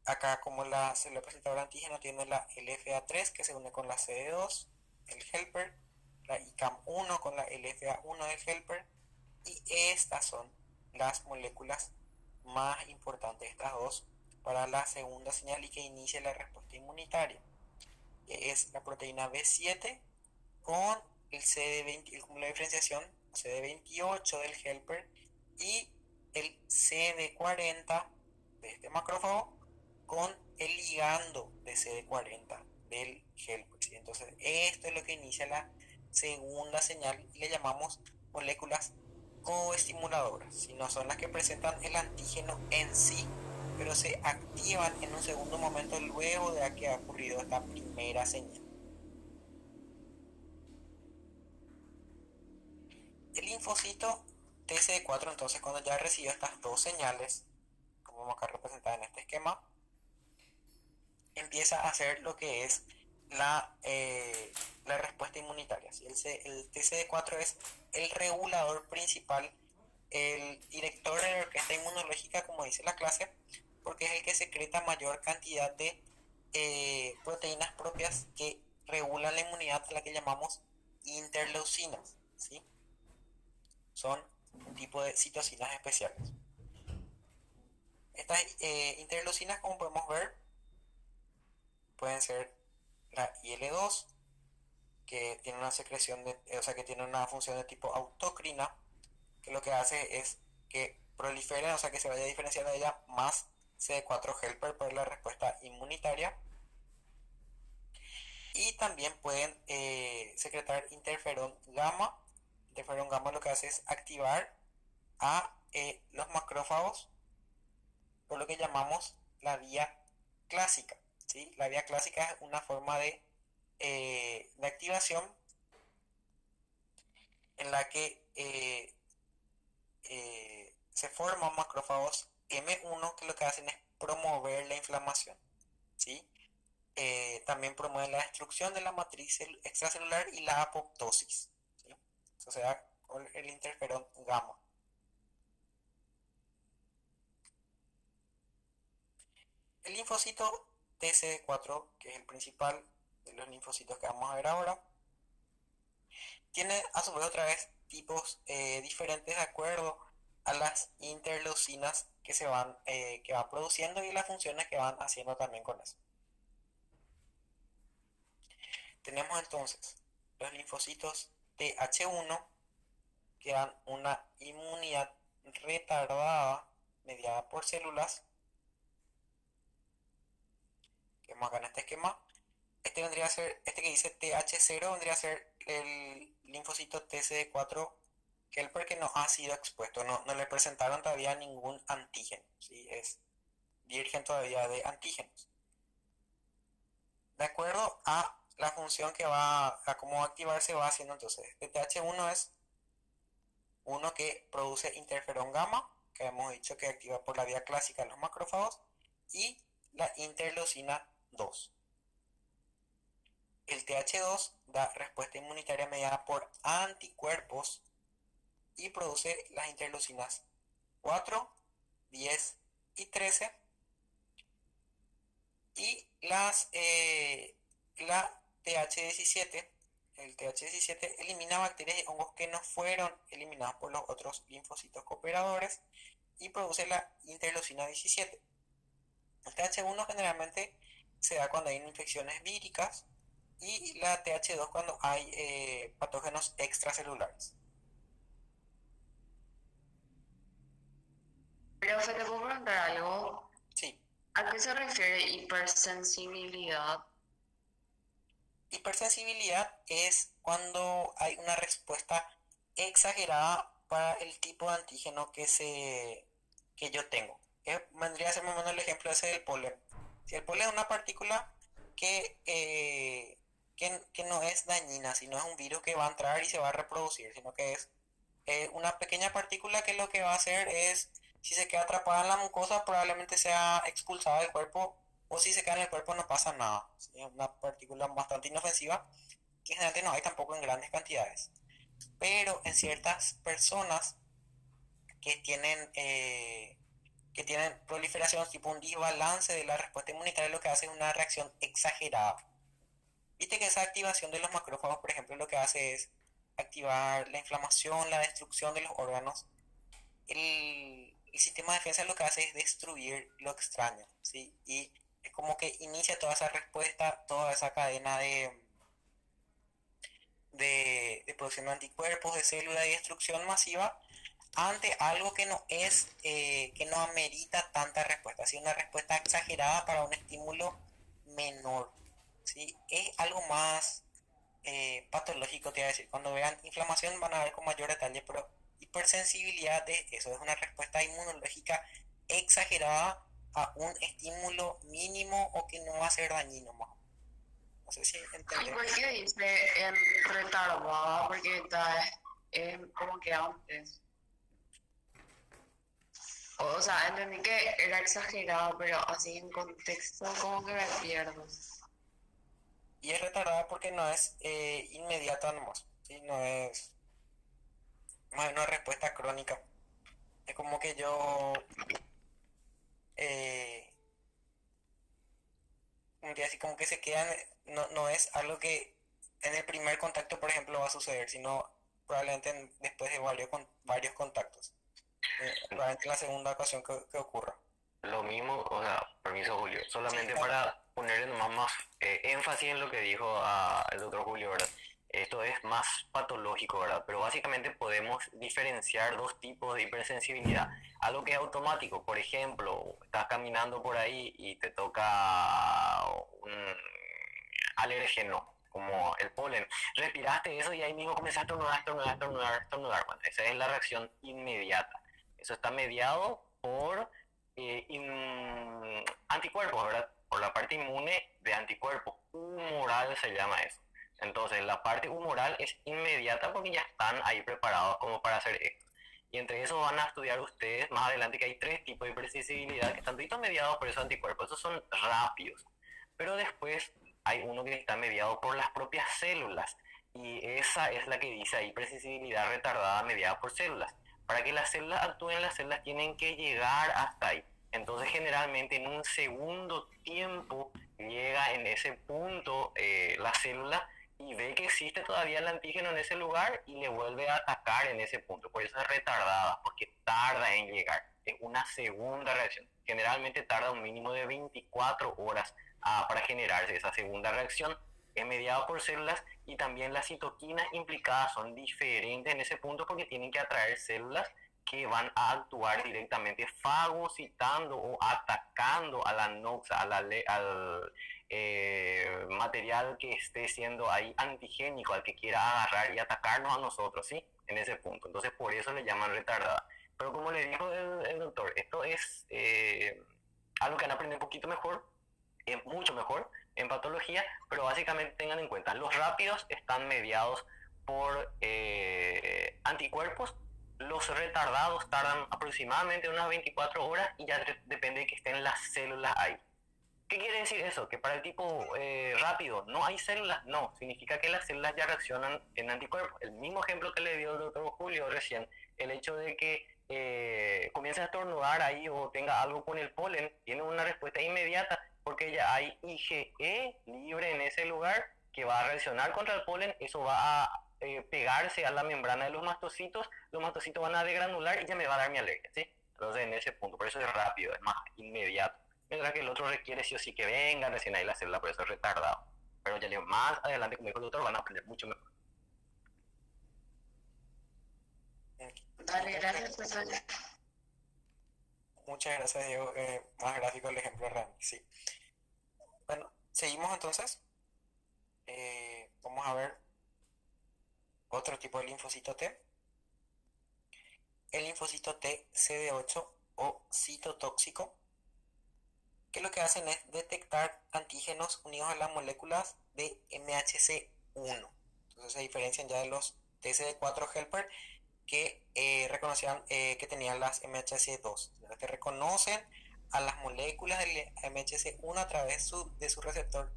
acá como la célula presentadora de antígeno tiene la LFA3 que se une con la CD2, el helper, la ICAM1 con la LFA1 del helper, y estas son las moléculas más importantes, estas dos, para la segunda señal y que inicie la respuesta inmunitaria, que es la proteína B7 con el CD20, el cúmulo de diferenciación CD28 del helper y el CD40 de este macrófago con el ligando de CD40 del helper, ¿sí? Entonces esto es lo que inicia la segunda señal y le llamamos moléculas coestimuladoras, si no son las que presentan el antígeno en sí, pero se activan en un segundo momento luego de que ha ocurrido esta primera señal. linfocito TCD4, entonces, cuando ya recibió estas dos señales, como vamos acá representada en este esquema, empieza a hacer lo que es la respuesta inmunitaria. ¿Sí? El TCD4 es el regulador principal, el director de la orquesta inmunológica, como dice la clase, porque es el que secreta mayor cantidad de proteínas propias que regulan la inmunidad, la que llamamos interleucinas. ¿Sí? Son un tipo de citocinas especiales. Estas interleucinas, como podemos ver, pueden ser la IL-2, que tiene una secreción o sea, que tiene una función de tipo autocrina, que lo que hace es que proliferen, o sea, que se vaya a diferenciar de ella más CD4 helper para la respuesta inmunitaria. Y también pueden secretar interferón gamma. Interferón gamma lo que hace es activar a los macrófagos por lo que llamamos la vía clásica. ¿Sí? La vía clásica es una forma de activación en la que se forman macrófagos M1 que lo que hacen es promover la inflamación. ¿Sí? También promueven la destrucción de la matriz extracelular y la apoptosis. ¿Sí? Eso se da con el interferón gamma. El linfocito TCD4, que es el principal de los linfocitos que vamos a ver ahora, tiene a su vez otra vez tipos diferentes de acuerdo a las interleucinas que van produciendo y las funciones que van haciendo también con eso. Tenemos entonces los linfocitos TH1 que dan una inmunidad retardada mediada por células, que vemos acá en este esquema. Este vendría a ser, este que dice TH0 vendría a ser el linfocito TCD4 helper que no ha sido expuesto, no le presentaron todavía ningún antígeno, ¿sí? Es virgen todavía de antígenos. De acuerdo a la función que a cómo va a activarse va haciendo entonces, este TH1 es uno que produce interferón gamma, que hemos dicho que activa por la vía clásica los macrófagos, y la interleucina 2. El TH2 da respuesta inmunitaria mediada por anticuerpos y produce las interleucinas 4, 10 y 13. Y la TH17, el TH17 elimina bacterias y hongos que no fueron eliminados por los otros linfocitos cooperadores y produce la interleucina 17. El TH1 generalmente se da cuando hay infecciones víricas y la TH2 cuando hay patógenos extracelulares. Pero se te puedo preguntar algo. Sí. ¿A qué se refiere hipersensibilidad? Hipersensibilidad es cuando hay una respuesta exagerada para el tipo de antígeno que yo tengo. Vendría a ser más o menos el ejemplo ese del polen. Si el polen es una partícula que no es dañina, sino es un virus que va a entrar y se va a reproducir, sino que es una pequeña partícula que lo que va a hacer es, si se queda atrapada en la mucosa, probablemente sea expulsada del cuerpo, o si se queda en el cuerpo no pasa nada. ¿Sí? Es una partícula bastante inofensiva que generalmente no hay tampoco en grandes cantidades. Pero en ciertas personas que tienen proliferación, tipo un desbalance de la respuesta inmunitaria, lo que hace es una reacción exagerada. Viste que esa activación de los macrófagos, por ejemplo, lo que hace es activar la inflamación, la destrucción de los órganos. El sistema de defensa lo que hace es destruir lo extraño, ¿sí? Y es como que inicia toda esa respuesta, toda esa cadena de producción de anticuerpos, de células y destrucción masiva ante algo que no es, que no amerita tanta respuesta, ¿sí? Una respuesta exagerada para un estímulo menor, ¿sí? Es algo más patológico, te voy a decir. Cuando vean inflamación van a ver con mayor detalle, pero hipersensibilidad de eso es una respuesta inmunológica exagerada a un estímulo mínimo o que no va a ser dañino más. No sé si ¿Y entendemos. por qué dice en retardada? Porque está como que antes. O sea, entendí que era exagerado, pero así en contexto como que me pierdo. Y es retardada porque no es inmediata nomás, ¿sí? No es una respuesta crónica. Es como que eh, un día así como que se quedan, no es algo que en el primer contacto, por ejemplo, va a suceder, sino probablemente después de varios contactos. Probablemente en la segunda ocasión que ocurra. Lo mismo, o sea, permiso Julio, Sí, solamente está. para poner más énfasis en lo que dijo el doctor Julio, ¿verdad? Esto es más patológico, ¿verdad? Pero básicamente podemos diferenciar dos tipos de hipersensibilidad. Algo que es automático, por ejemplo, estás caminando por ahí y te toca un alérgeno, como el polen. Respiraste eso y ahí mismo comenzaste a estornudar, estornudar, estornudar, estornudar. Bueno, esa es la reacción inmediata. Eso está mediado por anticuerpos, ¿verdad? Por la parte inmune de anticuerpos. Humoral se llama eso. Entonces, la parte humoral es inmediata porque ya están ahí preparados como para hacer esto. Y entre eso van a estudiar ustedes más adelante que hay tres tipos de hipersensibilidad que están todos mediados por esos anticuerpos. Esos son rápidos. Pero después hay uno que está mediado por las propias células. Y esa es la que dice ahí hipersensibilidad retardada mediada por células. Para que las células actúen, las células tienen que llegar hasta ahí. Entonces, generalmente en un segundo tiempo llega en ese punto la célula y ve que existe todavía el antígeno en ese lugar y le vuelve a atacar en ese punto. Por eso es retardada, porque tarda en llegar. Es una segunda reacción. Generalmente tarda un mínimo de 24 horas para generarse esa segunda reacción. Es mediado por células y también las citoquinas implicadas son diferentes en ese punto porque tienen que atraer células que van a actuar directamente fagocitando o atacando a la noxa, al material que esté siendo ahí antigénico, al que quiera agarrar y atacarnos a nosotros, ¿sí? En ese punto. Entonces, por eso le llaman retardada. Pero como le dijo el doctor, esto es algo que han aprendido un poquito mejor, mucho mejor en patología, pero básicamente tengan en cuenta, los rápidos están mediados por anticuerpos, los retardados tardan aproximadamente unas 24 horas y ya depende de que estén las células ahí. ¿Qué quiere decir eso? Que para el tipo rápido no hay células. No, significa que las células ya reaccionan en anticuerpos. El mismo ejemplo que le dio el doctor Julio recién, el hecho de que comience a estornudar ahí o tenga algo con el polen, tiene una respuesta inmediata porque ya hay IgE libre en ese lugar que va a reaccionar contra el polen, eso va a pegarse a la membrana de los mastocitos van a degranular y ya me va a dar mi alergia, ¿sí? Entonces en ese punto, por eso es rápido, es más inmediato. Mientras que el otro requiere sí o sí que venga recién ahí la célula, por eso es retardado. Pero ya más adelante, como dijo el doctor, van a aprender mucho mejor. Dale, gracias, profesor. Muchas gracias, Diego. Más gráfico el ejemplo realmente, sí. Bueno, seguimos entonces. Vamos a ver otro tipo de linfocito T. El linfocito T CD8 o citotóxico, que lo que hacen es detectar antígenos unidos a las moléculas de MHC1. Entonces se diferencian ya de los TCD4 helper que reconocían que tenían las MHC2. Que reconocen a las moléculas del MHC1 a través de su receptor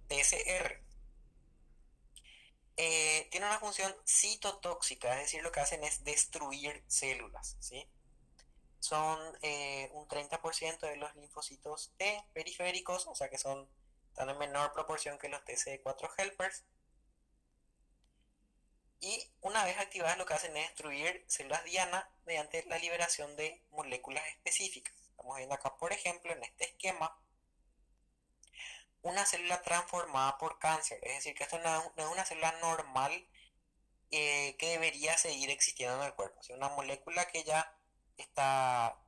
TCR. Tiene una función citotóxica, es decir, lo que hacen es destruir células, ¿sí? Son un 30% de los linfocitos T periféricos, o sea que están en menor proporción que los TCD4 helpers. Y una vez activadas lo que hacen es destruir células diana mediante la liberación de moléculas específicas. Estamos viendo acá, por ejemplo, en este esquema, una célula transformada por cáncer. Es decir, que esto no es una célula normal que debería seguir existiendo en el cuerpo. Es una molécula que ya está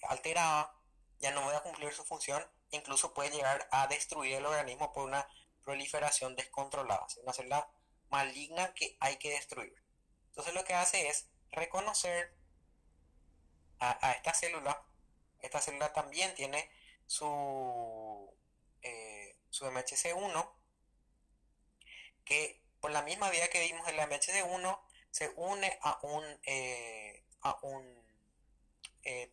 alterada, ya no va a cumplir su función, incluso puede llegar a destruir el organismo por una proliferación descontrolada. Es una célula maligna que hay que destruir. Entonces lo que hace es reconocer a esta célula. Esta célula también tiene su MHC1, que por la misma vía que vimos en la MHC1, se une a un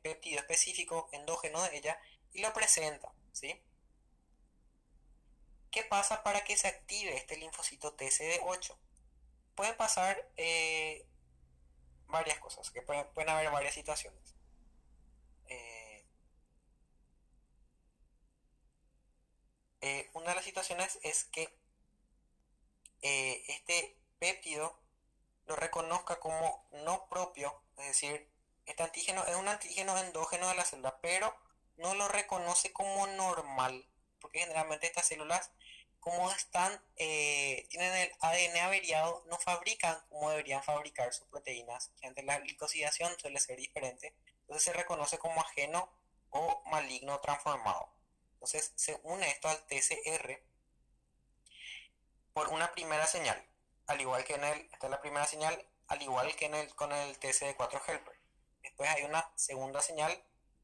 péptido específico endógeno de ella y lo presenta, ¿sí? ¿Qué pasa para que se active este linfocito TCD8? Pueden pasar varias cosas, que pueden haber varias situaciones. Eh, una de las situaciones es que este péptido lo reconozca como no propio, es decir, este antígeno es un antígeno endógeno de la célula, pero no lo reconoce como normal, porque generalmente estas células, como tienen el ADN averiado, no fabrican como deberían fabricar sus proteínas, y ante la glicosidación suele ser diferente, entonces se reconoce como ajeno o maligno transformado. Entonces se une esto al TCR por una primera señal, al igual que esta es la primera señal, al igual que con el TCD4 helper. Después hay una segunda señal,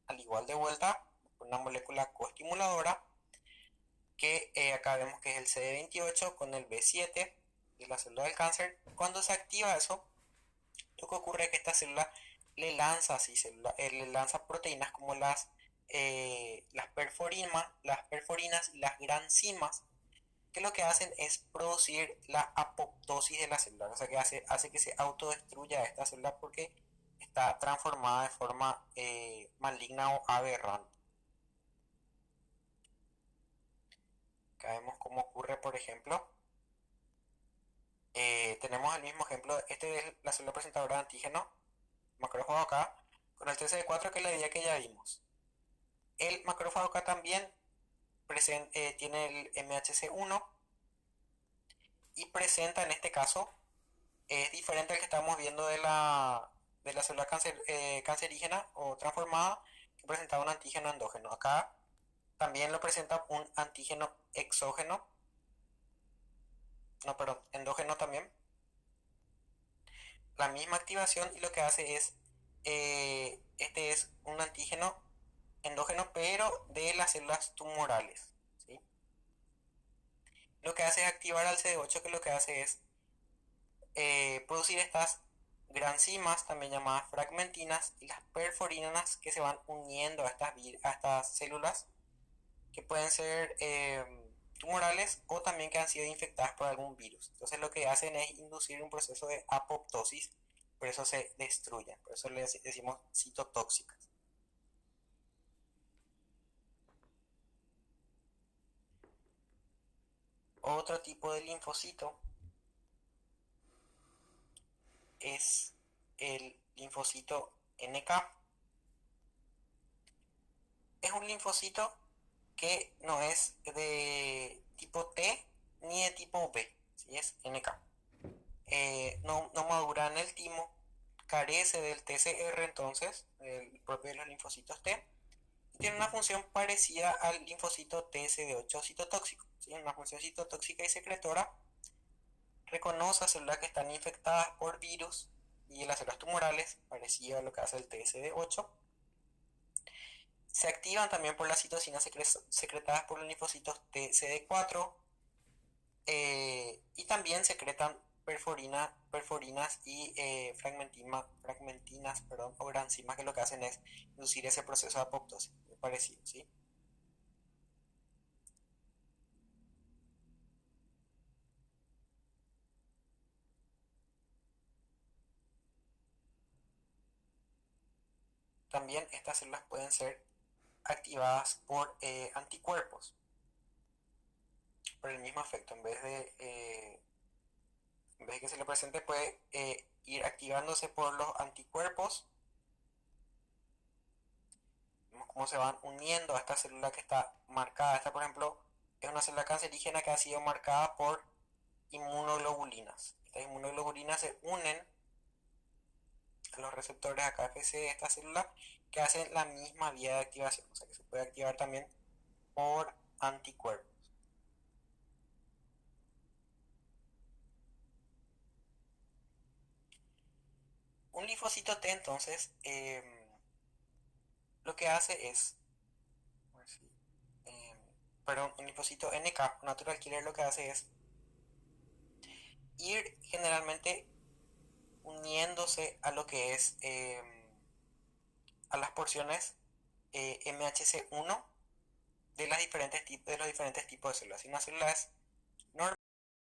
al igual de vuelta, una molécula coestimuladora, que acá vemos que es el CD28 con el B7 de la célula del cáncer. Cuando se activa eso, lo que ocurre es que esta célula le lanza proteínas como las perforinas y las granzimas, que lo que hacen es producir la apoptosis de la célula, o sea que hace que se autodestruya esta célula porque está transformada de forma maligna o aberrante. Acá vemos cómo ocurre, por ejemplo, tenemos el mismo ejemplo, este es la célula presentadora de antígeno, macrófago acá, con el TCD4 que es la idea que ya vimos. El macrófago acá también tiene el MHC1 y presenta en este caso, es diferente al que estamos viendo de la célula cancerígena o transformada, que presentaba un antígeno endógeno. Acá también lo presenta un antígeno exógeno, no, perdón, endógeno también. La misma activación y lo que hace es, este es un antígeno endógeno, pero de las células tumorales, ¿sí? Lo que hace es activar al CD8, que lo que hace es producir estas granzimas, también llamadas fragmentinas, y las perforinas que se van uniendo a estas células, que pueden ser tumorales o también que han sido infectadas por algún virus. Entonces lo que hacen es inducir un proceso de apoptosis, por eso se destruyen, por eso le decimos citotóxicas. Otro tipo de linfocito es el linfocito NK. Es un linfocito que no es de tipo T ni de tipo B, ¿sí? Es NK. No madura en el timo, carece del TCR, entonces, el propio de los linfocitos T, y tiene una función parecida al linfocito TSD8 citotóxico, ¿sí? Una función citotóxica y secretora, reconoce a células que están infectadas por virus y las células tumorales, parecido a lo que hace el TSD8. Se activan también por las citocinas secretadas por los linfocitos TCD4, y también secretan perforinas y fragmentinas, perdón, o granzimas, que lo que hacen es inducir ese proceso de apoptosis, muy parecido, ¿sí? También estas células pueden ser activadas por anticuerpos, por el mismo efecto. En vez de que se le presente, puede ir activándose por los anticuerpos. Vemos cómo se van uniendo a esta célula que está marcada. Esta, por ejemplo, es una célula cancerígena que ha sido marcada por inmunoglobulinas. Estas inmunoglobulinas se unen a los receptores AKFC de esta célula, que hacen la misma vía de activación, o sea que se puede activar también por anticuerpos. Un linfocito T, entonces, lo que hace es, perdón, un linfocito NK, natural killer, lo que hace es ir generalmente uniéndose a lo que es a las porciones MHC1 de los diferentes tipos de células. Si una célula es normal,